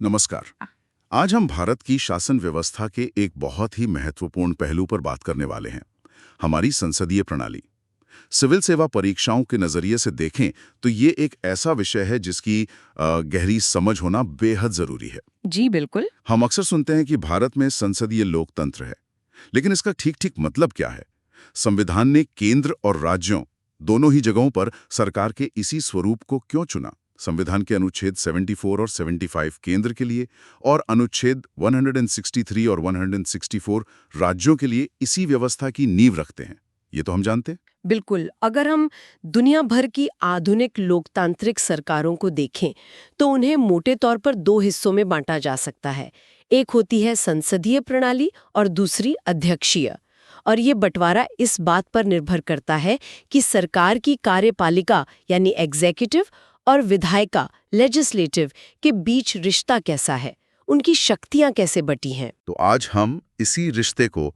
नमस्कार। आज हम भारत की शासन व्यवस्था के एक बहुत ही महत्वपूर्ण पहलू पर बात करने वाले हैं, हमारी संसदीय प्रणाली। सिविल सेवा परीक्षाओं के नजरिए से देखें तो ये एक ऐसा विषय है जिसकी गहरी समझ होना बेहद जरूरी है। जी बिल्कुल। हम अक्सर सुनते हैं कि भारत में संसदीय लोकतंत्र है, लेकिन इसका ठीक-ठीक मतलब क्या है? संविधान ने केंद्र और राज्यों दोनों ही जगहों पर सरकार के इसी स्वरूप को क्यों चुना? संविधान के अनुच्छेद 74 और 75 केंद्र के लिए और अनुच्छेद 163 और 164 राज्यों के लिए इसी व्यवस्था की नींव रखते हैं। ये तो हम जानते हैं। बिल्कुल, अगर हम दुनिया भर की आधुनिक लोकतांत्रिक सरकारों को देखें तो उन्हें मोटे तौर पर दो हिस्सों में बांटा जा सकता है। एक होती है संसदीय प्रणाली और दूसरी अध्यक्षीय। और ये बंटवारा इस बात पर निर्भर करता है कि सरकार की कार्यपालिका यानी एग्जीक्यूटिव और विधायिका लेजिस्लेटिव के बीच रिश्ता कैसा है, उनकी शक्तियां कैसे बटी हैं। तो आज हम इसी रिश्ते को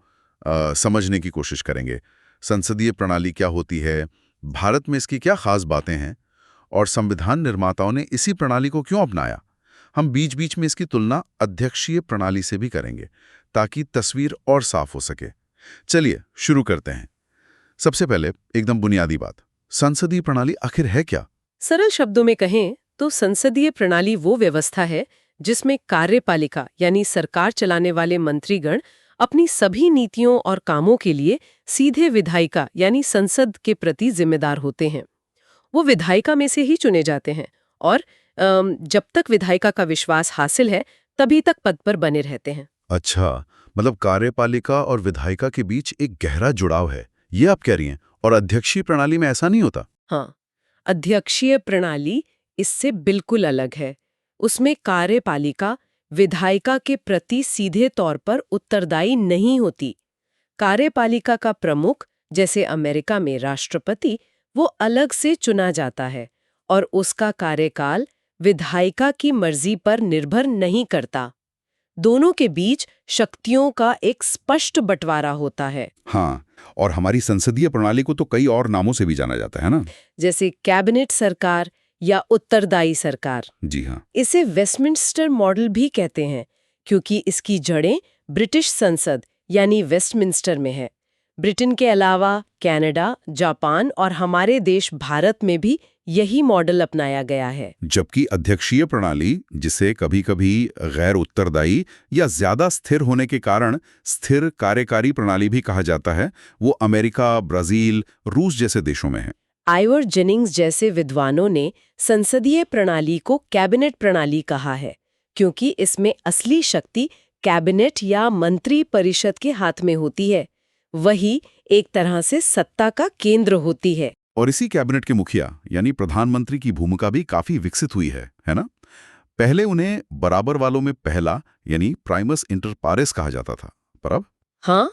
समझने की कोशिश करेंगे। संसदीय प्रणाली क्या होती है, भारत में इसकी क्या खास बातें हैं और संविधान निर्माताओं ने इसी प्रणाली को क्यों अपनाया। हम बीच बीच में इसकी तुलना अध्यक्षीय प्रणाली से भी करेंगे ताकि तस्वीर और साफ हो सके। चलिए शुरू करते हैं। सबसे पहले एकदम बुनियादी बात, संसदीय प्रणाली आखिर है क्या? सरल शब्दों में कहें तो संसदीय प्रणाली वो व्यवस्था है जिसमें कार्यपालिका यानी सरकार चलाने वाले मंत्रीगण अपनी सभी नीतियों और कामों के लिए सीधे विधायिका यानी संसद के प्रति जिम्मेदार होते हैं। वो विधायिका में से ही चुने जाते हैं और जब तक विधायिका का विश्वास हासिल है तभी तक पद पर बने रहते हैं। अच्छा, मतलब कार्यपालिका और विधायिका के बीच एक गहरा जुड़ाव है, ये आप कह रही हैं। और अध्यक्षीय प्रणाली में ऐसा नहीं होता? हाँ, अध्यक्षीय प्रणाली इससे बिल्कुल अलग है। उसमें कार्यपालिका विधायिका के प्रति सीधे तौर पर उत्तरदायी नहीं होती। कार्यपालिका का प्रमुख, जैसे अमेरिका में राष्ट्रपति, वो अलग से चुना जाता है और उसका कार्यकाल विधायिका की मर्जी पर निर्भर नहीं करता। दोनों के बीच शक्तियों का एक स्पष्ट बंटवारा होता है। हाँ, और हमारी संसदीय प्रणाली को तो कई और नामों से भी जाना जाता है ना? जैसे कैबिनेट सरकार या उत्तरदायी सरकार। जी हाँ। इसे वेस्टमिंस्टर मॉडल भी कहते हैं क्योंकि इसकी जड़ें ब्रिटिश संसद यानी वेस्टमिंस्टर में है। ब्रिटेन के अलावा कनाडा, जापान और हमारे देश भारत में भी यही मॉडल अपनाया गया है। जबकि अध्यक्षीय प्रणाली, जिसे कभी-कभी गैर उत्तरदायी या ज्यादा स्थिर होने के कारण स्थिर कार्यकारी प्रणाली भी कहा जाता है, वो अमेरिका, ब्राजील, रूस जैसे देशों में है। आइवर जेनिंग्स जैसे विद्वानों ने संसदीय प्रणाली को कैबिनेट प्रणाली कहा है क्योंकि इसमें असली शक्ति कैबिनेट या मंत्री परिषद के हाथ में होती है। वही एक तरह से सत्ता का केंद्र होती है। और इसी कैबिनेट के मुखिया यानी प्रधानमंत्री की भूमिका भी काफी विकसित हुई है ना? पहले उन्हें बराबर वालों में पहला यानी प्राइमस इंटर पारेस कहा जाता था, पर अब? हाँ,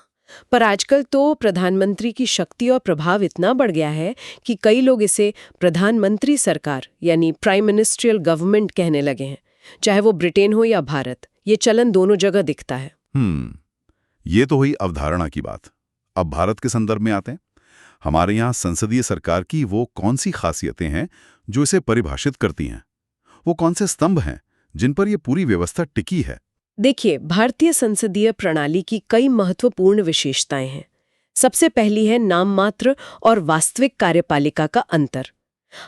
पर आजकल तो प्रधानमंत्री की शक्ति और प्रभाव इतना बढ़ गया है कि कई लोग इसे प्रधानमंत्री सरकार यानी प्राइम मिनिस्ट्रियल गवर्नमेंट कहने लगे हैं। चाहे वो ब्रिटेन हो या भारत, ये चलन दोनों जगह दिखता है। ये तो हुई अवधारणा की बात। अब भारत के संदर्भ में आते हैं। हमारे यहाँ संसदीय सरकार की वो कौन सी खासियतें हैं जो इसे परिभाषित करती हैं? वो कौन से स्तंभ हैं जिन पर ये पूरी व्यवस्था टिकी है? देखिए, भारतीय संसदीय प्रणाली की कई महत्वपूर्ण विशेषताएं हैं। सबसे पहली है नाममात्र और वास्तविक कार्यपालिका का अंतर।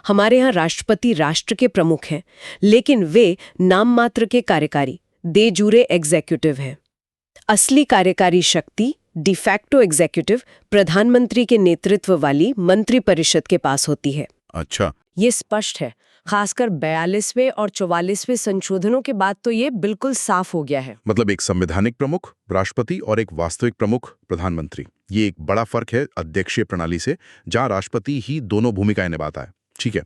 हमारे यहाँ राष्ट्रपति राष्ट्र के प्रमुख हैं, लेकिन वे नाममात्र के कार्यकारी दे जूरे एग्जीक्यूटिव हैं। असली कार्यकारी शक्ति डिफैक्टो एग्जीक्यूटिव प्रधानमंत्री के नेतृत्व वाली मंत्रिपरिषद के पास होती है। अच्छा। ये स्पष्ट है, खासकर 42वें और 44वें संशोधनों के बाद तो ये बिल्कुल साफ हो गया है। मतलब एक संवैधानिक प्रमुख राष्ट्रपति और एक वास्तविक प्रमुख प्रधानमंत्री, ये एक बड़ा फर्क है अध्यक्षीय प्रणाली से, जहां राष्ट्रपति ही दोनों भूमिकाएं निभाता है। ठीक है,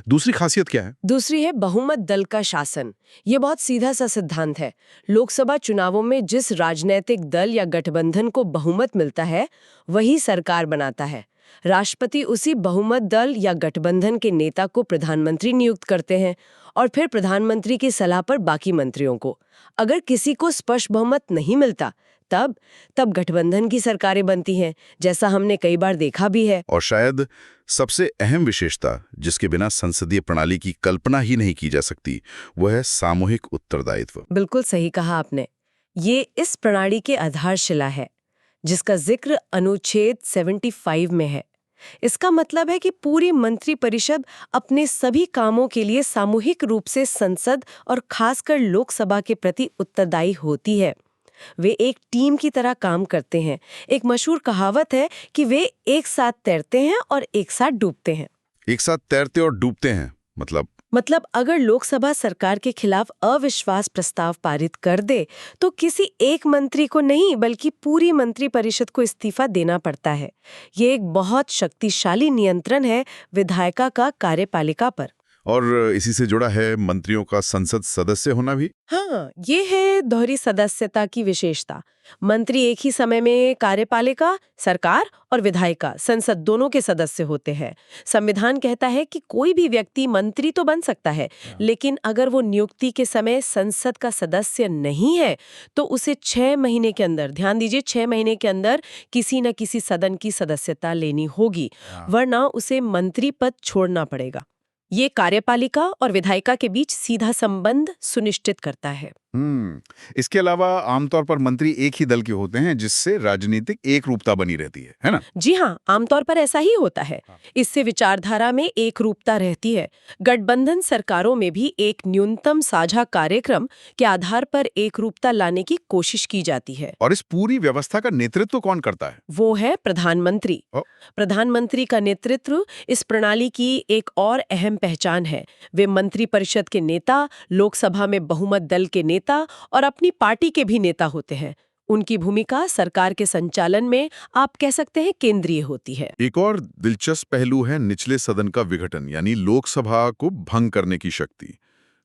दूसरी खासियत क्या है? दूसरी है बहुमत दल का शासन। ये बहुत सीधा सा सिद्धांत है। लोकसभा चुनावों में जिस राजनीतिक दल या गठबंधन को बहुमत मिलता है, वही सरकार बनाता है। राष्ट्रपति उसी बहुमत दल या गठबंधन के नेता को प्रधानमंत्री नियुक्त करते हैं और फिर प्रधानमंत्री की सलाह पर बाकी मंत्रियों को। अगर किसी को स्पष्ट बहुमत नहीं मिलता तब गठबंधन की सरकारें बनती हैं, जैसा हमने कई बार देखा भी है। और शायद सबसे अहम विशेषता, जिसके बिना संसदीय प्रणाली की कल्पना ही नहीं की जा सकती, वह है सामूहिक उत्तरदायित्व। बिल्कुल सही कहा आपने। ये इस प्रणाली के आधारशिला है, जिसका जिक्र अनुच्छेद 75 में है। इसका मतलब है कि पूरी मंत्रिपरिषद अपने सभी कामों के लिए सामूहिक रूप से संसद और खासकर लोकसभा के प्रति उत्तरदायी होती है। वे एक टीम की तरह काम करते हैं। एक मशहूर कहावत है कि वे एक साथ तैरते हैं और एक साथ डूबते हैं। एक साथ तैरते और डूबते हैं मतलब अगर लोकसभा सरकार के खिलाफ अविश्वास प्रस्ताव पारित कर दे तो किसी एक मंत्री को नहीं बल्कि पूरी मंत्रिपरिषद को इस्तीफा देना पड़ता है। ये एक बहुत शक्तिशाली नियंत्रण है विधायिका का कार्यपालिका पर। और इसी से जुड़ा है मंत्रियों का संसद सदस्य होना भी। हाँ, ये है दोहरी सदस्यता की विशेषता। मंत्री एक ही समय में कार्यपालिका, सरकार और विधायिका, संसद दोनों के सदस्य होते हैं। संविधान कहता है कि कोई भी व्यक्ति मंत्री तो बन सकता है, लेकिन अगर वो नियुक्ति के समय संसद का सदस्य नहीं है तो उसे 6 महीने के अंदर, ध्यान दीजिए 6 महीने के अंदर किसी न किसी सदन की सदस्यता लेनी होगी, वरना उसे मंत्री पद छोड़ना पड़ेगा। ये कार्यपालिका और विधायिका के बीच सीधा संबंध सुनिश्चित करता है। इसके अलावा आमतौर पर मंत्री एक ही दल के होते हैं, जिससे राजनीतिक एक रूपता बनी रहती है ना? जी हाँ, आमतौर पर ऐसा ही होता है। इससे विचारधारा में एक रूपता रहती है। गठबंधन सरकारों में भी एक न्यूनतम साझा कार्यक्रम के आधार पर एक रूपता लाने की कोशिश की जाती है। और इस पूरी व्यवस्था का नेतृत्व कौन करता है? वो है प्रधानमंत्री। प्रधानमंत्री का नेतृत्व इस प्रणाली की एक और अहम पहचान है। वे मंत्रिपरिषद के नेता, लोकसभा में बहुमत दल के नेता और अपनी पार्टी के भी नेता होते हैं। उनकी भूमिका सरकार के संचालन में आप कह सकते हैं केंद्रीय होती है। एक और दिलचस्प पहलू है निचले सदन का विघटन, यानी लोकसभा को भंग करने की शक्ति।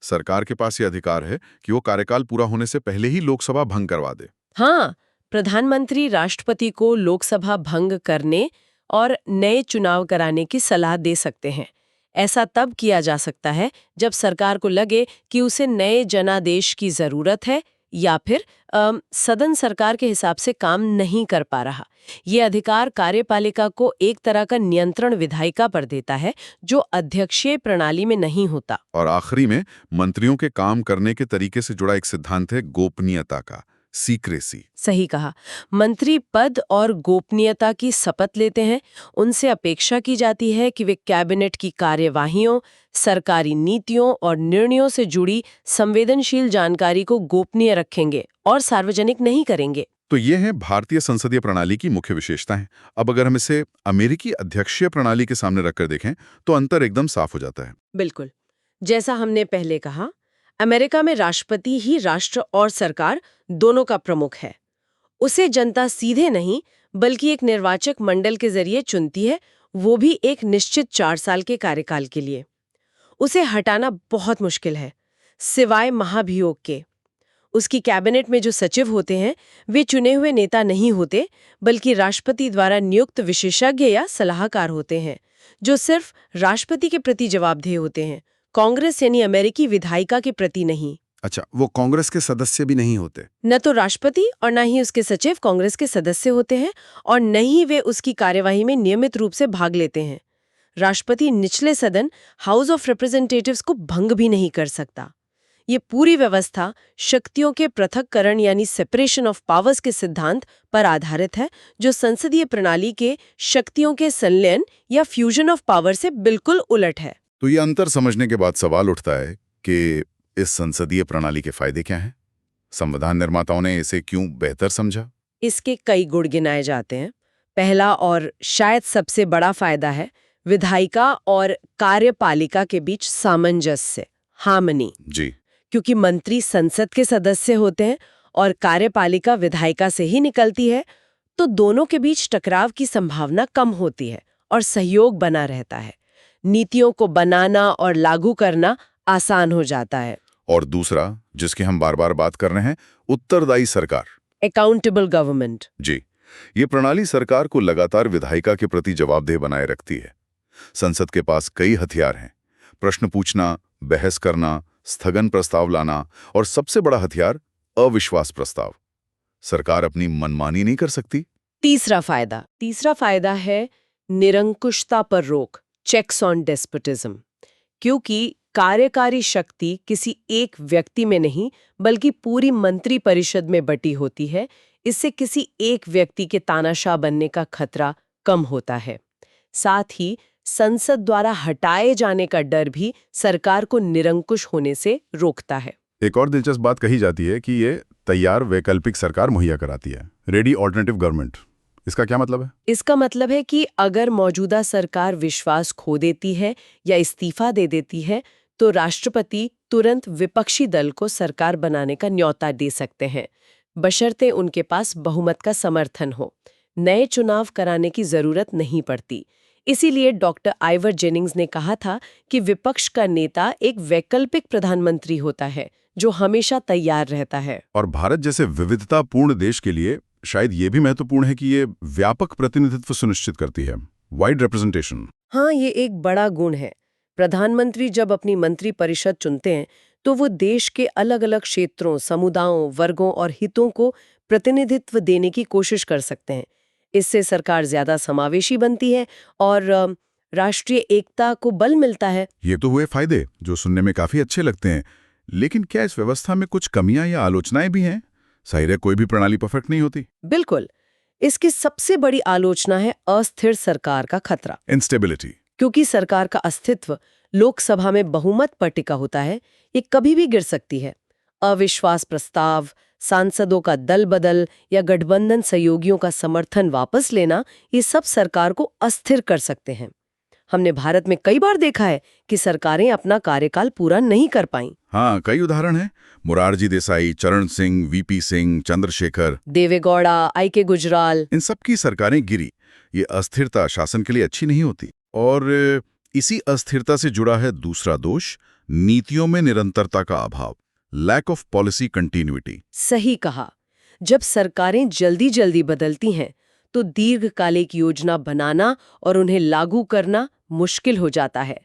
सरकार के पास ये अधिकार है कि वो कार्यकाल पूरा होने से पहले ही लोकसभा भंग करवा दे। हाँ, प्रधानमंत्री राष्ट्रपति को लोकसभा भंग करने और नए चुनाव कराने की सलाह दे सकते हैं। ऐसा तब किया जा सकता है जब सरकार को लगे कि उसे नए जनादेश की जरूरत है या फिर सदन सरकार के हिसाब से काम नहीं कर पा रहा। ये अधिकार कार्यपालिका को एक तरह का नियंत्रण विधायिका पर देता है, जो अध्यक्षीय प्रणाली में नहीं होता। और आखिरी में मंत्रियों के काम करने के तरीके से जुड़ा एक सिद्धांत है गोपनीयता का, सीक्रेसी। सही कहा। मंत्री पद और गोपनीयता की शपथ लेते हैं। उनसे अपेक्षा की जाती है कि वे कैबिनेट की कार्यवाहियों, सरकारी नीतियों और निर्णयों से जुड़ी संवेदनशील जानकारी को गोपनीय रखेंगे और सार्वजनिक नहीं करेंगे। तो ये है भारतीय संसदीय प्रणाली की मुख्य विशेषताएं। अब अगर हम इसे अमेरिकी अध्यक्षीय प्रणाली के सामने रखकर देखें तो अंतर एकदम साफ हो जाता है। बिल्कुल। जैसा हमने पहले कहा, अमेरिका में राष्ट्रपति ही राष्ट्र और सरकार दोनों का प्रमुख है। उसे जनता सीधे नहीं बल्कि एक निर्वाचक मंडल के जरिए चुनती है, वो भी एक निश्चित 4 साल के कार्यकाल के लिए। उसे हटाना बहुत मुश्किल है, सिवाय महाभियोग के। उसकी कैबिनेट में जो सचिव होते हैं वे चुने हुए नेता नहीं होते, बल्कि राष्ट्रपति द्वारा नियुक्त विशेषज्ञ या सलाहकार होते हैं, जो सिर्फ राष्ट्रपति के प्रति जवाबदेह होते हैं, कांग्रेस यानी अमेरिकी विधायिका के प्रति नहीं। अच्छा, वो कांग्रेस के सदस्य भी नहीं होते? न तो राष्ट्रपति और न ही उसके सचिव कांग्रेस के सदस्य होते हैं और न ही वे उसकी कार्यवाही में नियमित रूप से भाग लेते हैं। राष्ट्रपति निचले सदन हाउस ऑफ रिप्रेजेंटेटिव्स को भंग भी नहीं कर सकता। ये पूरी व्यवस्था शक्तियों के पृथक्करण यानी सेपरेशन ऑफ पावर्स के सिद्धांत पर आधारित है, जो संसदीय प्रणाली के शक्तियों के संलयन या फ्यूजन ऑफ पावर से बिल्कुल उलट है। तो ये अंतर समझने के बाद सवाल उठता है कि इस संसदीय प्रणाली के फायदे क्या हैं? संविधान निर्माताओं ने इसे क्यों बेहतर समझा? इसके कई गुण गिनाए जाते हैं। पहला और शायद सबसे बड़ा फायदा है विधायिका और कार्यपालिका के बीच सामंजस्य, हार्मनी। जी। क्योंकि मंत्री संसद के सदस्य होते हैं और कार्यपालिका विधायिका से ही निकलती है, तो दोनों के बीच टकराव की संभावना कम होती है और सहयोग बना रहता है। नीतियों को बनाना और लागू करना आसान हो जाता है। और दूसरा, जिसकी हम बार बार बात कर रहे हैं, उत्तरदायी सरकार, अकाउंटेबल गवर्नमेंट। जी। ये प्रणाली सरकार को लगातार विधायिका के प्रति जवाबदेह बनाए रखती है। संसद के पास कई हथियार हैं, प्रश्न पूछना, बहस करना, स्थगन प्रस्ताव लाना और सबसे बड़ा हथियार अविश्वास प्रस्ताव। सरकार अपनी मनमानी नहीं कर सकती। तीसरा फायदा है निरंकुशता पर रोक, चेक्स ऑन डेस्पोटिज्म। क्योंकि कार्यकारी शक्ति किसी एक व्यक्ति में नहीं बल्कि पूरी मंत्री परिषद में बटी होती है, इससे किसी एक व्यक्ति के तानाशाह बनने का खतरा कम होता है। साथ ही संसद द्वारा हटाए जाने का डर भी सरकार को निरंकुश होने से रोकता है। एक और दिलचस्प बात कही जाती है कि ये तैयार वैकल्पिक सरकार मुहैया कराती है, रेडी ऑल्टरनेटिव गवर्नमेंट। इसका क्या मतलब है? इसका मतलब है कि अगर मौजूदा सरकार विश्वास खो देती है या इस्तीफा दे देती है तो राष्ट्रपति तुरंत विपक्षी दल को सरकार बनाने का न्योता दे सकते हैं, बशर्ते उनके पास बहुमत का समर्थन हो। नए चुनाव कराने की जरूरत नहीं पड़ती। इसीलिए डॉक्टर आइवर जेनिंग्स ने कहा था कि विपक्ष का नेता एक वैकल्पिक प्रधानमंत्री होता है जो हमेशा तैयार रहता है। और भारत जैसे विविधतापूर्ण देश के लिए शायद ये भी महत्वपूर्ण है कि ये व्यापक प्रतिनिधित्व सुनिश्चित करती है, वाइड रिप्रेजेंटेशन। हाँ, ये एक बड़ा गुण है। प्रधानमंत्री जब अपनी मंत्री परिषद चुनते हैं तो वो देश के अलग अलग क्षेत्रों, समुदायों, वर्गों और हितों को प्रतिनिधित्व देने की कोशिश कर सकते हैं। इससे सरकार ज्यादा समावेशी बनती है और राष्ट्रीय एकता को बल मिलता है। ये तो हुए फायदे जो सुनने में काफी अच्छे लगते हैं, लेकिन क्या इस व्यवस्था में कुछ कमियां या आलोचनाएं भी हैं? जाहिर है कोई भी प्रणाली परफेक्ट नहीं होती। बिल्कुल। इसकी सबसे बड़ी आलोचना है अस्थिर सरकार का खतरा, इंस्टेबिलिटी। क्योंकि सरकार का अस्तित्व लोकसभा में बहुमत पर टिका होता है, ये कभी भी गिर सकती है। अविश्वास प्रस्ताव, सांसदों का दल बदल या गठबंधन सहयोगियों का समर्थन वापस लेना, ये सब सरकार को अस्थिर कर सकते हैं। हमने भारत में कई बार देखा है कि सरकारें अपना कार्यकाल पूरा नहीं कर पाईं। हाँ, कई उदाहरण हैं। मोरारजी देसाई, चरण सिंह, वीपी सिंह, चंद्रशेखर, देवेगौड़ा, आई.के. गुजराल, इन सब की सरकारें गिरी। ये अस्थिरता शासन के लिए अच्छी नहीं होती। और इसी अस्थिरता से जुड़ा है दूसरा दोष, नीतियों में निरंतरता का अभाव, लैक ऑफ पॉलिसी कंटिन्यूटी। सही कहा। जब सरकारें जल्दी जल्दी बदलती हैं तो दीर्घकालिक योजना बनाना और उन्हें लागू करना मुश्किल हो जाता है।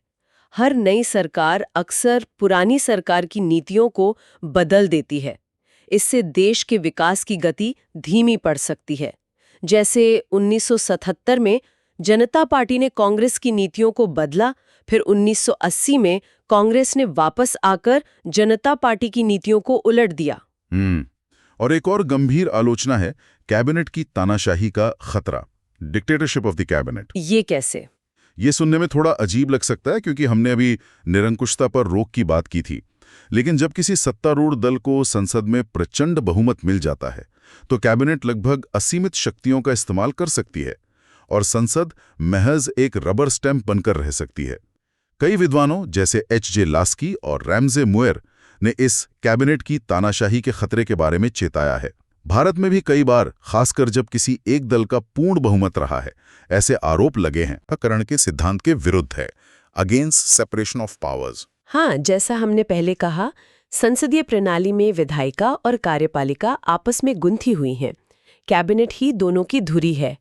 हर नई सरकार अक्सर पुरानी सरकार की नीतियों को बदल देती है। इससे देश के विकास की गति धीमी पड़ सकती है। जैसे 1977 में जनता पार्टी ने कांग्रेस की नीतियों को बदला, फिर 1980 में कांग्रेस ने वापस आकर जनता पार्टी की नीतियों को उलट दिया। और एक और गंभीर आलोचना है कैबिनेट की तानाशाही का खतरा, डिक्टेटरशिप ऑफ द कैबिनेट। ये कैसे? ये सुनने में थोड़ा अजीब लग सकता है क्योंकि हमने अभी निरंकुशता पर रोक की बात की थी। लेकिन जब किसी सत्तारूढ़ दल को संसद में प्रचंड बहुमत मिल जाता है तो कैबिनेट लगभग असीमित शक्तियों का इस्तेमाल कर सकती है और संसद महज एक रबर स्टैंप बनकर रह सकती है। कई विद्वानों जैसे एच.जे. लास्की और रैमजे मुएर ने इस कैबिनेट की तानाशाही के खतरे के बारे में चेताया है। भारत में भी कई बार, खासकर जब किसी एक दल का पूर्ण बहुमत रहा है, ऐसे आरोप लगे हैं करण के सिद्धांत के विरुद्ध है, अगेंस्ट सेपरेशन ऑफ पावर्स। हाँ, जैसा हमने पहले कहा, संसदीय प्रणाली में विधायिका और कार्यपालिका आपस में गुंथी हुई हैं। कैबिनेट ही दोनों की धुरी है।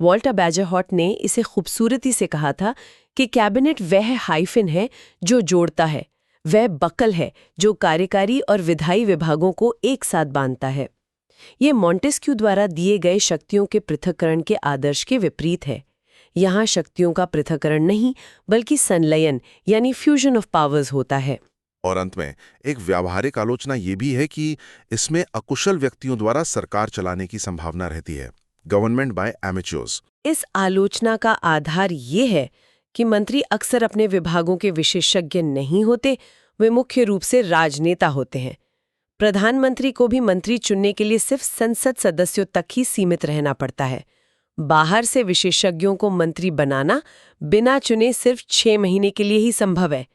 वॉल्टर बैजरहॉट ने इसे खूबसूरती से कहा था कि कैबिनेट वह हाइफिन है जो जोड़ता है, वह बकल है जो कार्यकारी और विधायी विभागों को एक साथ बांधता है। ये मॉन्टेस्क्यू द्वारा दिए गए शक्तियों के पृथक्करण के आदर्श के विपरीत है। यहाँ शक्तियों का पृथक्करण नहीं बल्कि संलयन यानी फ्यूजन ऑफ पावर्स होता है। और अंत में एक व्यावहारिक आलोचना ये भी है कि इसमें अकुशल व्यक्तियों द्वारा सरकार चलाने की संभावना रहती है, गवर्नमेंट बाय एमेच्योर्स। इस आलोचना का आधार ये है कि मंत्री अक्सर अपने विभागों के विशेषज्ञ नहीं होते, वे मुख्य रूप से राजनेता होते हैं। प्रधानमंत्री को भी मंत्री चुनने के लिए सिर्फ संसद सदस्यों तक ही सीमित रहना पड़ता है। बाहर से विशेषज्ञों को मंत्री बनाना बिना चुने सिर्फ 6 महीने के लिए ही संभव है।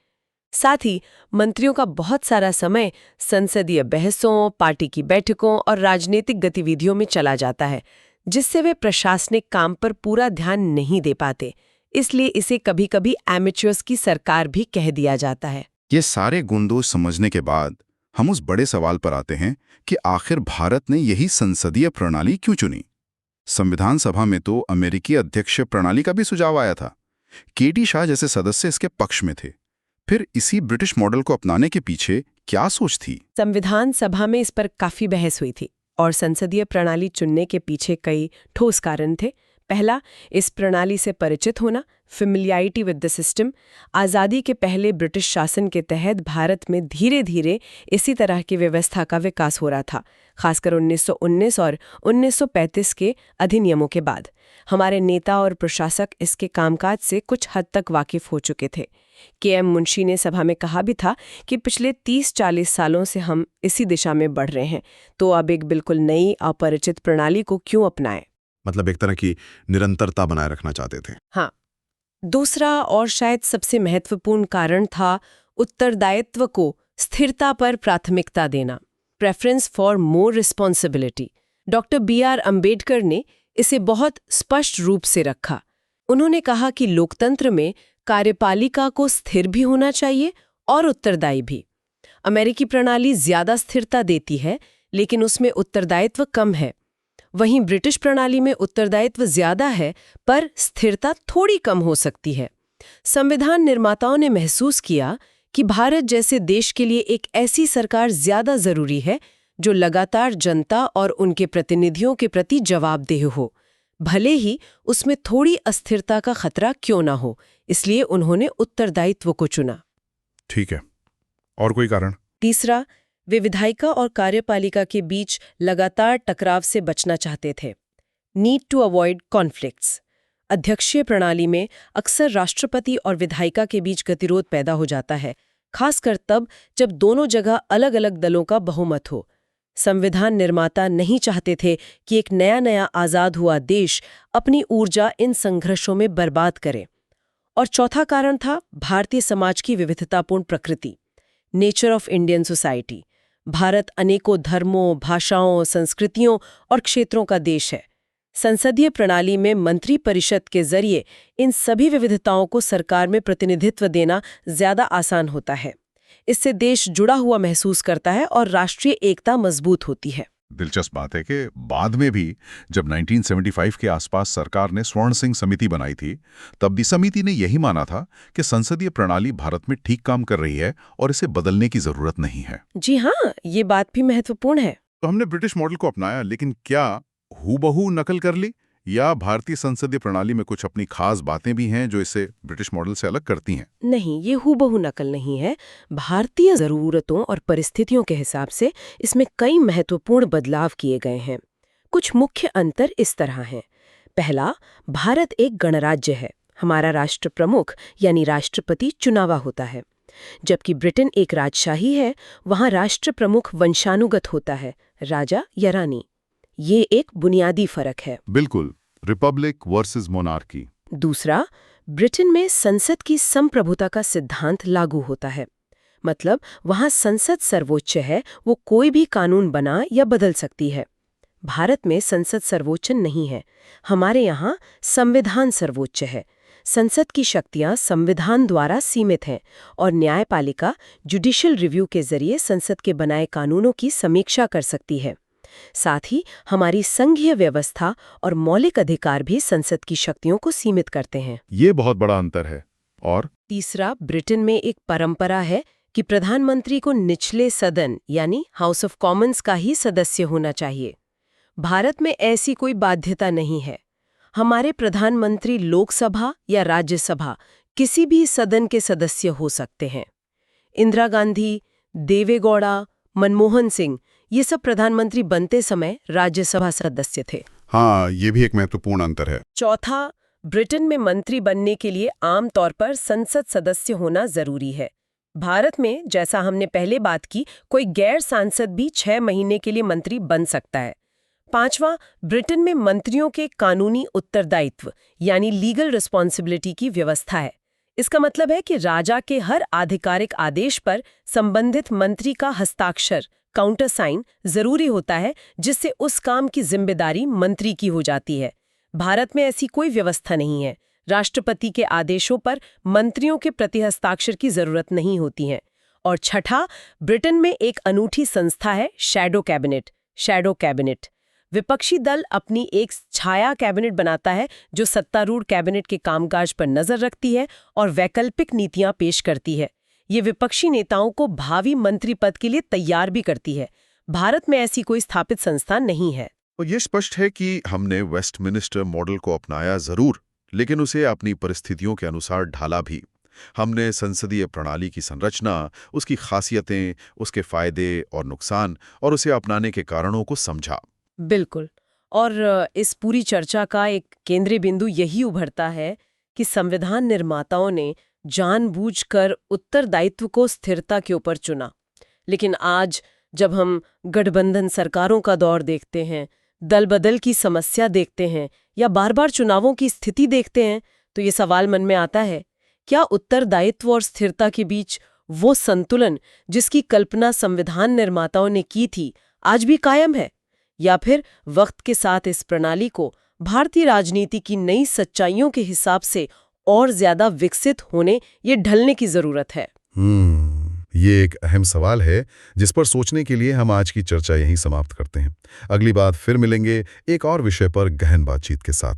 साथ ही मंत्रियों का बहुत सारा समय संसदीय बहसों, पार्टी की बैठकों और राजनीतिक गतिविधियों में चला जाता है, जिससे वे प्रशासनिक काम पर पूरा ध्यान नहीं दे पाते। इसलिए इसे कभी-कभी एमेच्योर्स की सरकार भी कह दिया जाता है। ये सारे गुण समझने के बाद हम उस बड़े सवाल पर आते हैं कि आखिर भारत ने यही संसदीय प्रणाली क्यों चुनी? संविधान सभा में तो अमेरिकी अध्यक्ष प्रणाली का भी सुझाव आया था। केटी शाह जैसे सदस्य इसके पक्ष में थे। फिर इसी ब्रिटिश मॉडल को अपनाने के पीछे क्या सोच थी? संविधान सभा में इस पर काफी बहस हुई थी और संसदीय प्रणाली चुनने के पीछे कई ठोस कारण थे। पहला, इस प्रणाली से परिचित होना, फेमिलियरिटी विद द सिस्टम। आज़ादी के पहले ब्रिटिश शासन के तहत भारत में धीरे धीरे इसी तरह की व्यवस्था का विकास हो रहा था, खासकर 1919 और 1935 के अधिनियमों के बाद। हमारे नेता और प्रशासक इसके कामकाज से कुछ हद तक वाकिफ हो चुके थे। के.एम. मुंशी ने सभा में कहा भी था कि पिछले 30-40 सालों से हम इसी दिशा में बढ़ रहे हैं, तो अब एक बिल्कुल नई अपरिचित प्रणाली को क्यों अपनाएं? मतलब एक तरह की निरंतरता बनाए रखना चाहते थे। हाँ। दूसरा और शायद सबसे महत्वपूर्ण कारण था उत्तरदायित्व को स्थिरता पर प्राथमिकता देना, preference for more responsibility. Doctor B R. Ambedkar ने इसे बहुत स्पष्ट रूप से रखा। उन्होंने कहा कि लोकतंत्र में कार्यपालिका को स्थिर भी होना चाहिए और उत्तरदायी भी। अमेरिकी प्रणाली ज्यादा स्थिरता देती है, लेकिन उसमें उत्तरदायित्व कम है। वहीं ब्रिटिश प्रणाली में उत्तरदायित्व ज्यादा है, पर स्थिरता थोड़ी कम हो सकती है। संविधान निर्माताओं ने महसूस किया कि भारत जैसे देश के लिए एक ऐसी सरकार ज्यादा जरूरी है जो लगातार जनता और उनके प्रतिनिधियों के प्रति जवाबदेह हो, भले ही उसमें थोड़ी अस्थिरता का खतरा क्यों ना हो। इसलिए उन्होंने उत्तरदायित्व को चुना। ठीक है, और कोई कारण? तीसरा, वे विधायिका और कार्यपालिका के बीच लगातार टकराव से बचना चाहते थे। Need to avoid conflicts. अध्यक्षीय प्रणाली में अक्सर राष्ट्रपति और विधायिका के बीच गतिरोध पैदा हो जाता है, खासकर तब जब दोनों जगह अलग अलग दलों का बहुमत हो। संविधान निर्माता नहीं चाहते थे कि एक नया आज़ाद हुआ देश अपनी ऊर्जा इन संघर्षों में बर्बाद करे। और चौथा कारण था भारतीय समाज की विविधतापूर्ण प्रकृति, nature of Indian society. Bharat अनेकों धर्मों, भाषाओं, संस्कृतियों और क्षेत्रों का देश है। संसदीय प्रणाली में मंत्री परिषद के जरिए इन सभी विविधताओं को सरकार में प्रतिनिधित्व देना ज्यादा आसान होता है। इससे देश जुड़ा हुआ महसूस करता है और राष्ट्रीय एकता मजबूत होती है। दिलचस्प बात है कि बाद में भी जब 1975 के आसपास सरकार ने स्वर्ण सिंह समिति बनाई थी, तब भी समिति ने यही माना था कि संसदीय प्रणाली भारत में ठीक काम कर रही है और इसे बदलने की जरूरत नहीं है। जी हाँ, ये बात भी महत्वपूर्ण है। तो हमने ब्रिटिश मॉडल को अपनाया, लेकिन क्या हूबहू नकल कर ली, या भारतीय संसदीय प्रणाली में कुछ अपनी खास बातें भी हैं जो इसे ब्रिटिश मॉडल से अलग करती हैं? नहीं, ये हूबहू नकल नहीं है। भारतीय जरूरतों और परिस्थितियों के हिसाब से इसमें कई महत्वपूर्ण बदलाव किए गए हैं। कुछ मुख्य अंतर इस तरह हैं। पहला, भारत एक गणराज्य है। हमारा राष्ट्र प्रमुख यानी राष्ट्रपति चुनावा होता है, जबकि ब्रिटेन एक राजशाही है। वहाँ राष्ट्र प्रमुख वंशानुगत होता है, राजा या रानी। ये एक बुनियादी फर्क है। बिल्कुल, रिपब्लिक वर्सेस मोनार्की। दूसरा, ब्रिटेन में संसद की संप्रभुता का सिद्धांत लागू होता है। मतलब वहाँ संसद सर्वोच्च है, वो कोई भी कानून बना या बदल सकती है। भारत में संसद सर्वोच्च नहीं है। हमारे यहाँ संविधान सर्वोच्च है। संसद की शक्तियाँ संविधान द्वारा सीमित हैं और न्यायपालिका जुडिशियल रिव्यू के जरिए संसद के बनाए कानूनों की समीक्षा कर सकती है। साथ ही हमारी संघीय व्यवस्था और मौलिक अधिकार भी संसद की शक्तियों को सीमित करते हैं। ये बहुत बड़ा अंतर है। और तीसरा, ब्रिटेन में एक परंपरा है कि प्रधानमंत्री को निचले सदन यानी हाउस ऑफ कॉमन्स का ही सदस्य होना चाहिए। भारत में ऐसी कोई बाध्यता नहीं है। हमारे प्रधानमंत्री लोकसभा या राज्यसभा किसी भी सदन के सदस्य हो सकते हैं। इंदिरा गांधी, देवेगौड़ा, मनमोहन सिंह ये सब प्रधानमंत्री बनते समय राज्यसभा सदस्य थे। हाँ, ये भी एक महत्वपूर्ण अंतर है। चौथा, ब्रिटेन में मंत्री बनने के लिए आमतौर पर संसद सदस्य होना जरूरी है। भारत में, जैसा हमने पहले बात की, कोई गैर सांसद भी 6 महीने के लिए मंत्री बन सकता है। पांचवा, ब्रिटेन में मंत्रियों के कानूनी उत्तरदायित्व यानी लीगल रिस्पॉन्सिबिलिटी की व्यवस्था है। इसका मतलब है कि राजा के हर आधिकारिक आदेश पर संबंधित मंत्री का हस्ताक्षर काउंटर साइन जरूरी होता है, जिससे उस काम की जिम्मेदारी मंत्री की हो जाती है। भारत में ऐसी कोई व्यवस्था नहीं है। राष्ट्रपति के आदेशों पर मंत्रियों के प्रति हस्ताक्षर की जरूरत नहीं होती है। और छठा, ब्रिटेन में एक अनूठी संस्था है शैडो कैबिनेट। विपक्षी दल अपनी एक छाया कैबिनेट बनाता है जो सत्तारूढ़ कैबिनेट के कामकाज पर नजर रखती है और वैकल्पिक नीतियां पेश करती है। ये विपक्षी नेताओं को भावी मंत्री पद के लिए तैयार भी करती है। भारत में ऐसी कोई स्थापित संस्था नहीं है। और ये स्पष्ट है कि हमने वेस्टमिनिस्टर मॉडल को अपनाया जरूर, लेकिन उसे अपनी परिस्थितियों के अनुसार ढाला भी। हमने संसदीय प्रणाली की संरचना, उसकी खासियतें, उसके फायदे और नुकसान और उसे अपनाने के कारणों को समझा। बिल्कुल। और इस पूरी चर्चा का एक केंद्रीय बिंदु यही उभरता है कि संविधान निर्माताओं ने जानबूझकर उत्तरदायित्व को स्थिरता के ऊपर चुना। लेकिन आज जब हम गठबंधन सरकारों का दौर देखते हैं, दल बदल की समस्या देखते हैं या बार बार चुनावों की स्थिति देखते हैं, तो ये सवाल मन में आता है, क्या उत्तरदायित्व और स्थिरता के बीच वो संतुलन जिसकी कल्पना संविधान निर्माताओं ने की थी, आज भी कायम है? या फिर वक्त के साथ इस प्रणाली को भारतीय राजनीति की नई सच्चाइयों के हिसाब से और ज्यादा विकसित होने या ढलने की जरूरत है? ये एक अहम सवाल है जिस पर सोचने के लिए हम आज की चर्चा यहीं समाप्त करते हैं। अगली बार फिर मिलेंगे एक और विषय पर गहन बातचीत के साथ।